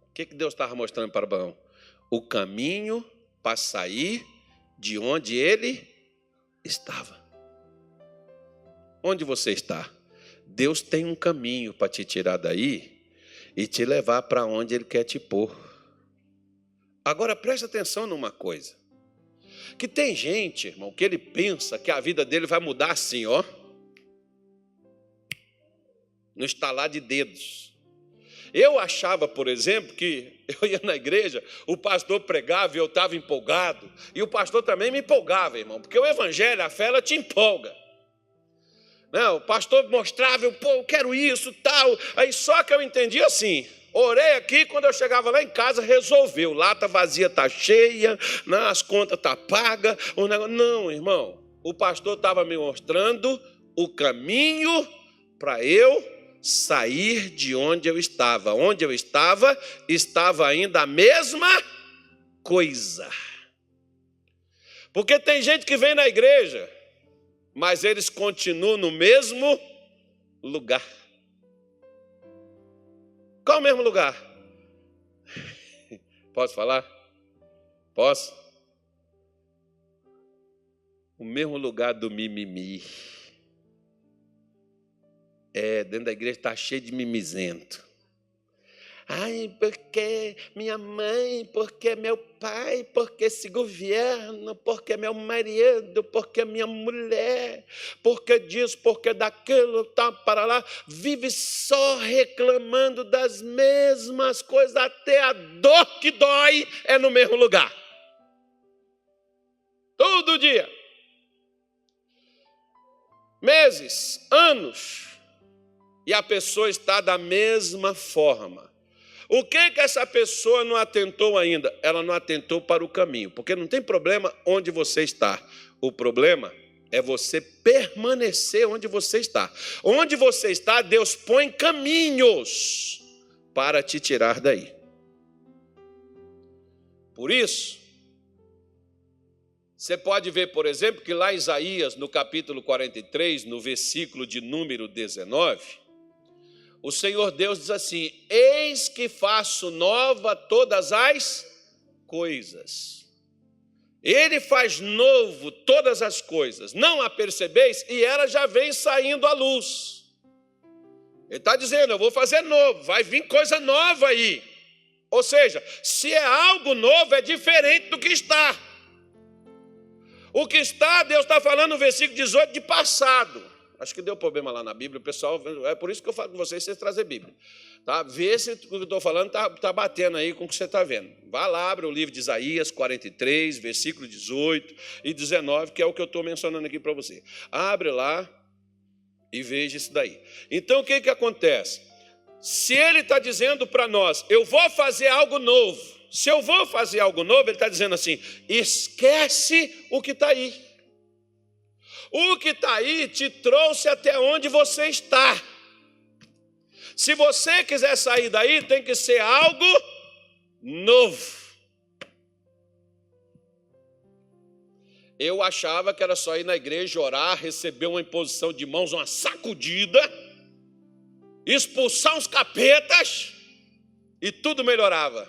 O que Deus estava mostrando para Abraão? O caminho para sair de onde ele estava. Onde você está? Deus tem um caminho para te tirar daí e te levar para onde ele quer te pôr. Agora preste atenção numa coisa. Que tem gente, irmão, que ele pensa que a vida dele vai mudar assim, no estalar de dedos. Eu achava, por exemplo, que eu ia na igreja, o pastor pregava e eu estava empolgado, e o pastor também me empolgava, irmão, porque o evangelho, a fé, ela te empolga. Não, o pastor mostrava, eu quero isso, tal. Aí só que eu entendi assim, orei aqui, quando eu chegava lá em casa, resolveu. Lata vazia está cheia, não, as contas estão pagas. Não, irmão, o pastor estava me mostrando o caminho para eu sair de onde eu estava. Onde eu estava ainda a mesma coisa. Porque tem gente que vem na igreja, mas eles continuam no mesmo lugar. Qual o mesmo lugar? Posso falar? Posso? O mesmo lugar do mimimi. Dentro da igreja está cheio de mimizento. Ai, porque minha mãe, porque meu pai, porque esse governo, porque meu marido, porque minha mulher, porque disso, porque daquilo, tá para lá, vive só reclamando das mesmas coisas, até a dor que dói é no mesmo lugar. Todo dia. Meses, anos, e a pessoa está da mesma forma. O que essa pessoa não atentou ainda? Ela não atentou para o caminho, porque não tem problema onde você está. O problema é você permanecer onde você está. Onde você está, Deus põe caminhos para te tirar daí. Por isso, você pode ver, por exemplo, que lá em Isaías, no capítulo 43, no versículo de número 19, o Senhor Deus diz assim: eis que faço nova todas as coisas. Ele faz novo todas as coisas. Não a percebeis? E ela já vem saindo à luz. Ele está dizendo, eu vou fazer novo, vai vir coisa nova aí. Ou seja, se é algo novo, é diferente do que está. O que está, Deus está falando no versículo 18 de passado. Acho que deu problema lá na Bíblia, o pessoal, é por isso que eu falo com vocês trazem Bíblia. Tá? Vê se o que eu estou falando está batendo aí com o que você está vendo. Vá lá, abre o livro de Isaías 43, versículo 18 e 19, que é o que eu estou mencionando aqui para você. Abre lá e veja isso daí. Então, o que acontece? Se ele está dizendo para nós, eu vou fazer algo novo. Se eu vou fazer algo novo, ele está dizendo assim, esquece o que está aí. O que está aí te trouxe até onde você está. Se você quiser sair daí, tem que ser algo novo. Eu achava que era só ir na igreja, orar, receber uma imposição de mãos, uma sacudida, expulsar uns capetas e tudo melhorava.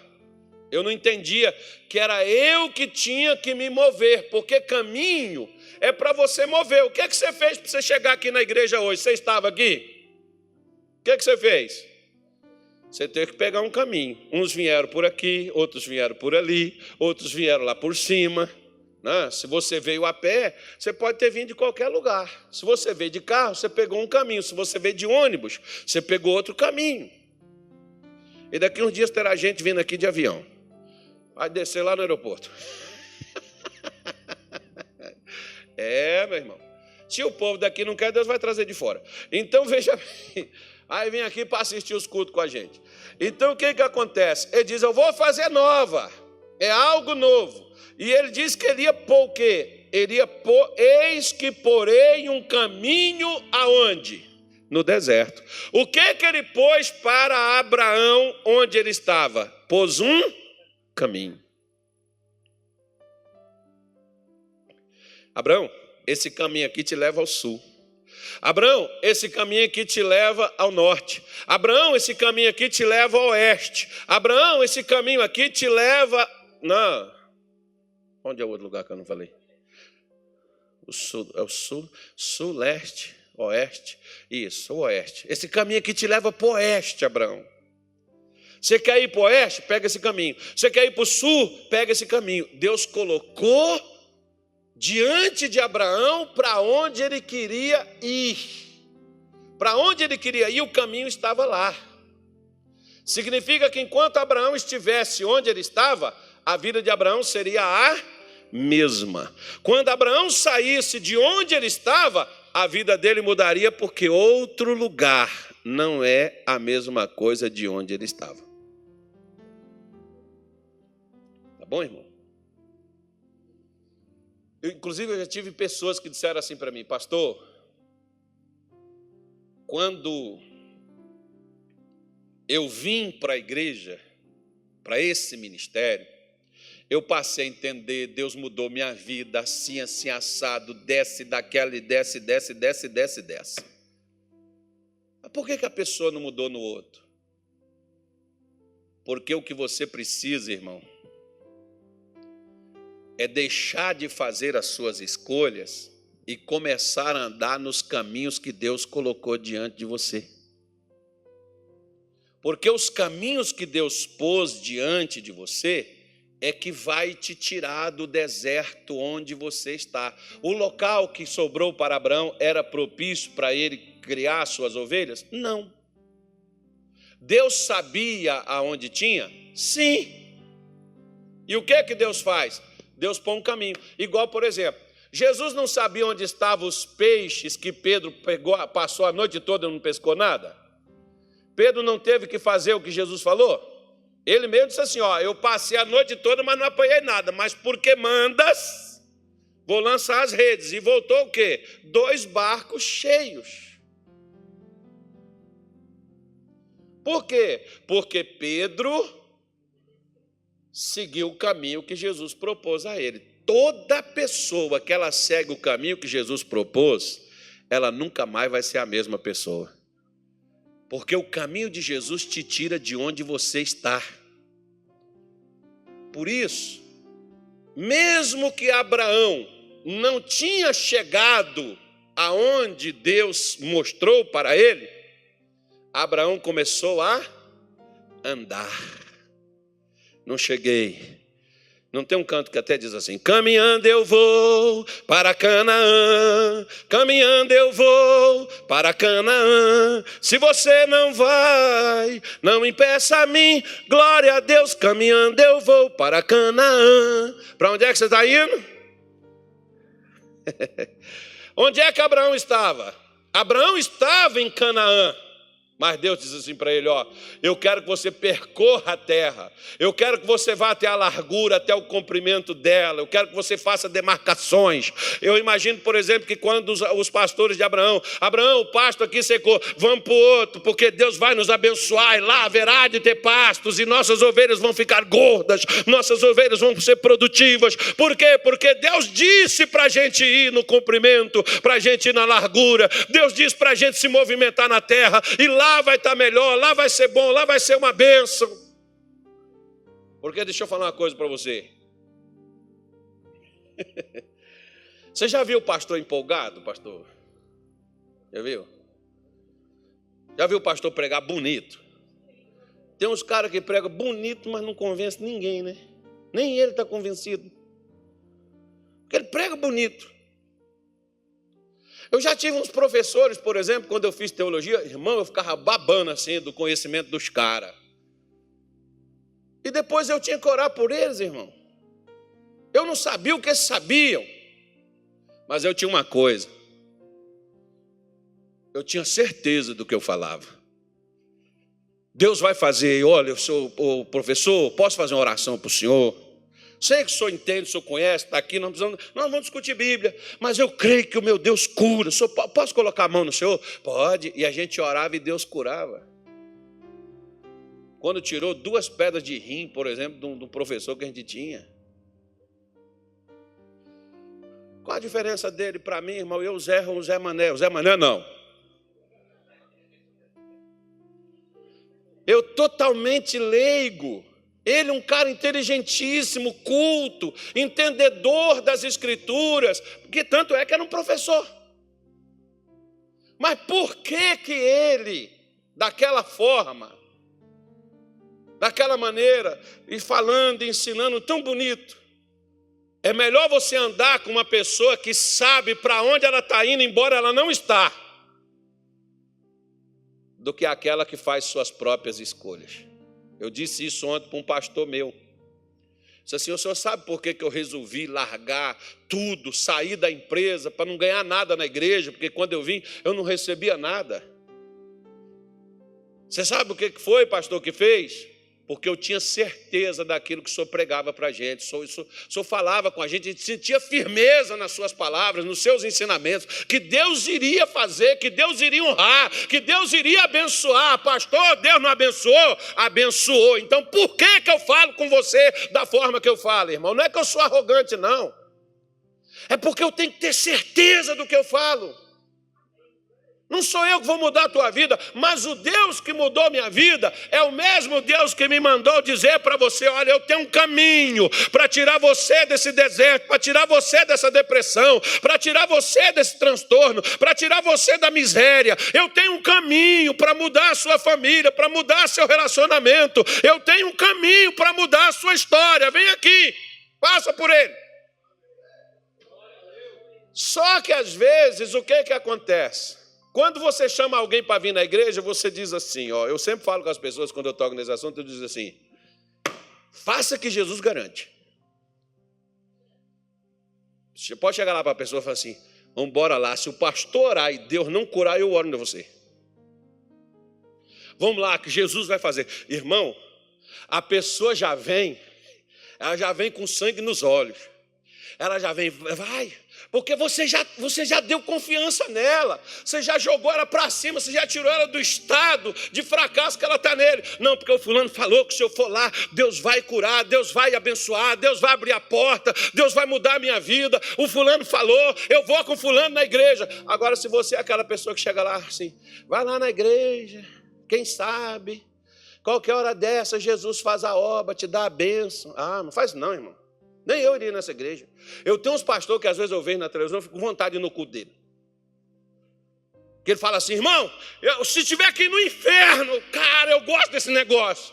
Eu não entendia que era eu que tinha que me mover, porque caminho é para você mover. O que é que você fez para você chegar aqui na igreja hoje? Você estava aqui? O que é que você fez? Você teve que pegar um caminho. Uns vieram por aqui, outros vieram por ali, outros vieram lá por cima. Né? Se você veio a pé, você pode ter vindo de qualquer lugar. Se você veio de carro, você pegou um caminho. Se você veio de ônibus, você pegou outro caminho. E daqui uns dias terá gente vindo aqui de avião. Vai descer lá no aeroporto. Meu irmão. Se o povo daqui não quer, Deus vai trazer de fora. Então, veja bem. Aí vem aqui para assistir os cultos com a gente. Então, o que acontece? Ele diz, eu vou fazer nova. É algo novo. E ele diz que ele ia pôr o quê? Ele ia pôr, eis que porei um caminho aonde? No deserto. O que ele pôs para Abraão onde ele estava? Pôs um caminho. Abraão, esse caminho aqui te leva ao sul. Abraão, esse caminho aqui te leva ao norte. Abraão, esse caminho aqui te leva ao oeste. Abraão, esse caminho aqui te leva... Não. Onde é o outro lugar que eu não falei? O sul, é o sul, sul, leste, oeste. Isso, o oeste. Esse caminho aqui te leva para o oeste, Abraão. Você quer ir para o oeste? Pega esse caminho. Você quer ir para o sul? Pega esse caminho. Deus colocou diante de Abraão para onde ele queria ir. Para onde ele queria ir, o caminho estava lá. Significa que enquanto Abraão estivesse onde ele estava, a vida de Abraão seria a mesma. Quando Abraão saísse de onde ele estava, a vida dele mudaria, porque outro lugar não é a mesma coisa de onde ele estava. Tá bom, irmão? Inclusive, eu já tive pessoas que disseram assim para mim: pastor, quando eu vim para a igreja, para esse ministério, eu passei a entender, Deus mudou minha vida, assim, assim, assado, desce daquela e desce. Mas por que a pessoa não mudou no outro? Porque o que você precisa, irmão, é deixar de fazer as suas escolhas e começar a andar nos caminhos que Deus colocou diante de você. Porque os caminhos que Deus pôs diante de você é que vai te tirar do deserto onde você está. O local que sobrou para Abraão era propício para ele criar suas ovelhas? Não. Deus sabia aonde tinha? Sim. E o que é que Deus faz? Deus põe um caminho. Igual, por exemplo, Jesus não sabia onde estavam os peixes que Pedro passou a noite toda e não pescou nada? Pedro não teve que fazer o que Jesus falou? Ele mesmo disse assim: ó, eu passei a noite toda, mas não apanhei nada. Mas porque mandas, vou lançar as redes. E voltou o quê? 2 barcos cheios. Por quê? Porque Pedro seguiu o caminho que Jesus propôs a ele. Toda pessoa que ela segue o caminho que Jesus propôs, ela nunca mais vai ser a mesma pessoa. Porque o caminho de Jesus te tira de onde você está. Por isso, mesmo que Abraão não tinha chegado aonde Deus mostrou para ele, Abraão começou a andar. Não cheguei. Não tem um canto que até diz assim: caminhando eu vou para Canaã, caminhando eu vou para Canaã. Se você não vai, não impeça a mim, glória a Deus, caminhando eu vou para Canaã. Para onde é que você está indo? Onde é que Abraão estava? Abraão estava em Canaã. Mas Deus diz assim para ele: ó, eu quero que você percorra a terra, eu quero que você vá até a largura, até o comprimento dela, eu quero que você faça demarcações. Eu imagino, por exemplo, que quando os pastores de Abraão, o pasto aqui secou, vamos para o outro, porque Deus vai nos abençoar, e lá haverá de ter pastos, e nossas ovelhas vão ficar gordas, nossas ovelhas vão ser produtivas. Por quê? Porque Deus disse para a gente ir no comprimento, para a gente ir na largura. Deus disse para a gente se movimentar na terra, e lá vai estar melhor, lá vai ser bom, lá vai ser uma bênção. Porque deixa eu falar uma coisa para você. Você já viu o pastor empolgado, pastor? Já viu? Já viu o pastor pregar bonito? Tem uns caras que pregam bonito, mas não convence ninguém, né? Nem ele está convencido. Porque ele prega bonito. Eu já tive uns professores, por exemplo, quando eu fiz teologia, irmão, eu ficava babando assim do conhecimento dos caras. E depois eu tinha que orar por eles, irmão. Eu não sabia o que eles sabiam, mas eu tinha uma coisa. Eu tinha certeza do que eu falava. Deus vai fazer, olha, eu sou o professor, posso fazer uma oração para o senhor? Sei que o senhor entende, o senhor conhece, está aqui, nós vamos discutir Bíblia, mas eu creio que o meu Deus cura. Posso colocar a mão no senhor? Pode. E a gente orava e Deus curava. Quando tirou 2 pedras de rim, por exemplo, de um professor que a gente tinha. Qual a diferença dele para mim, irmão? Eu, o Zé Mané. O Zé Mané não. Eu totalmente leigo. Ele um cara inteligentíssimo, culto, entendedor das Escrituras, porque tanto é que era um professor. Mas por que ele, daquela forma, daquela maneira, e falando, e ensinando tão bonito? É melhor você andar com uma pessoa que sabe para onde ela está indo, embora ela não está, do que aquela que faz suas próprias escolhas. Eu disse isso ontem para um pastor meu. Disse assim: o senhor sabe por que eu resolvi largar tudo, sair da empresa, para não ganhar nada na igreja, porque quando eu vim, eu não recebia nada. Você sabe o que foi, pastor, que fez? Porque eu tinha certeza daquilo que o senhor pregava para a gente. O senhor falava com a gente sentia firmeza nas suas palavras, nos seus ensinamentos, que Deus iria fazer, que Deus iria honrar, que Deus iria abençoar. Pastor, Deus não abençoou? Abençoou. Então, por que eu falo com você da forma que eu falo, irmão? Não é que eu sou arrogante, não. É porque eu tenho que ter certeza do que eu falo. Não sou eu que vou mudar a tua vida, mas o Deus que mudou minha vida é o mesmo Deus que me mandou dizer para você: olha, eu tenho um caminho para tirar você desse deserto, para tirar você dessa depressão, para tirar você desse transtorno, para tirar você da miséria. Eu tenho um caminho para mudar a sua família, para mudar seu relacionamento. Eu tenho um caminho para mudar a sua história. Vem aqui, passa por ele. Só que às vezes o que acontece? Quando você chama alguém para vir na igreja, você diz assim, ó, eu sempre falo com as pessoas quando eu toco nesse assunto, eu digo assim: faça que Jesus garante. Você pode chegar lá para a pessoa e falar assim: vamos embora lá, se o pastor orar e Deus não curar, eu oro em você. Vamos lá, que Jesus vai fazer. Irmão, a pessoa já vem, ela já vem com sangue nos olhos. Ela já vem, vai, porque você já deu confiança nela, você já jogou ela para cima, você já tirou ela do estado de fracasso que ela está nele. Não, porque o fulano falou que se eu for lá, Deus vai curar, Deus vai abençoar, Deus vai abrir a porta, Deus vai mudar a minha vida. O fulano falou, eu vou com o fulano na igreja. Agora, se você é aquela pessoa que chega lá assim, vai lá na igreja, quem sabe, qualquer hora dessa, Jesus faz a obra, te dá a bênção. Ah, não faz não, irmão. Nem eu iria nessa igreja. Eu tenho uns pastores que às vezes eu vejo na televisão, eu fico com vontade de ir no cu dele. Que ele fala assim: irmão, se estiver aqui no inferno, cara, eu gosto desse negócio.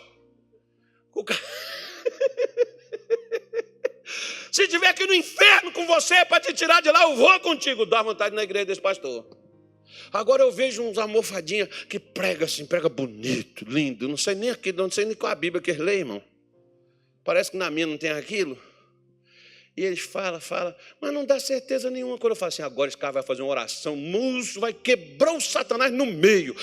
Se estiver aqui no inferno com você, para te tirar de lá, eu vou contigo. Dá vontade na igreja desse pastor. Agora eu vejo uns almofadinhas que prega assim, prega bonito, lindo. Não sei nem aqui, não sei nem qual a Bíblia que eles leem, irmão. Parece que na minha não tem aquilo. E eles falam, mas não dá certeza nenhuma. Quando eu falo assim, agora esse cara vai fazer uma oração, vai quebrar o Satanás no meio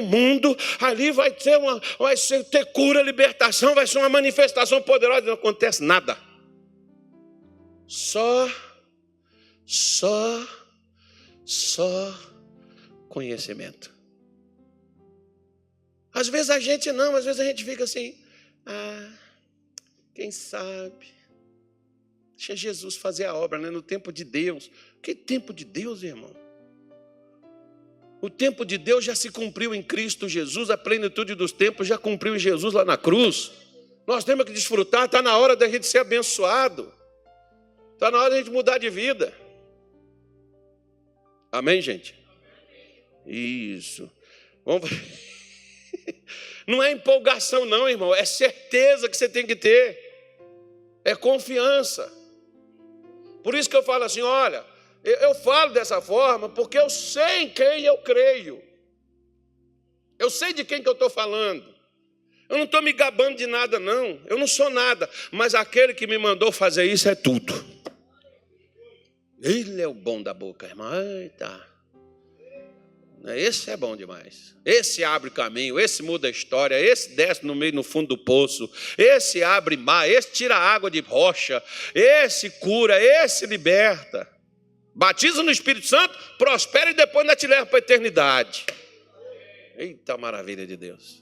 mundo, ali vai ter cura, libertação, vai ser uma manifestação poderosa, não acontece nada. Só conhecimento. Às vezes a gente não, às vezes a gente fica assim, quem sabe? Deixa Jesus fazer a obra, né? No tempo de Deus. Que tempo de Deus, irmão? O tempo de Deus já se cumpriu em Cristo Jesus, a plenitude dos tempos já cumpriu em Jesus lá na cruz. Nós temos que desfrutar, está na hora da gente ser abençoado. Está na hora da gente mudar de vida. Amém, gente? Isso. Vamos... Não é empolgação não, irmão, é certeza que você tem que ter. É confiança. Por isso que eu falo assim, olha, eu falo dessa forma porque eu sei em quem eu creio. Eu sei de quem que eu estou falando. Eu não estou me gabando de nada, não. Eu não sou nada. Mas aquele que me mandou fazer isso é tudo. Ele é o bom da boca, irmão. Eita. Esse é bom demais. Esse abre caminho, esse muda a história, esse desce no fundo do poço, esse abre mar, esse tira água de rocha, esse cura, esse liberta. Batiza no Espírito Santo, prospera e depois ainda te leva para a eternidade. Eita maravilha de Deus.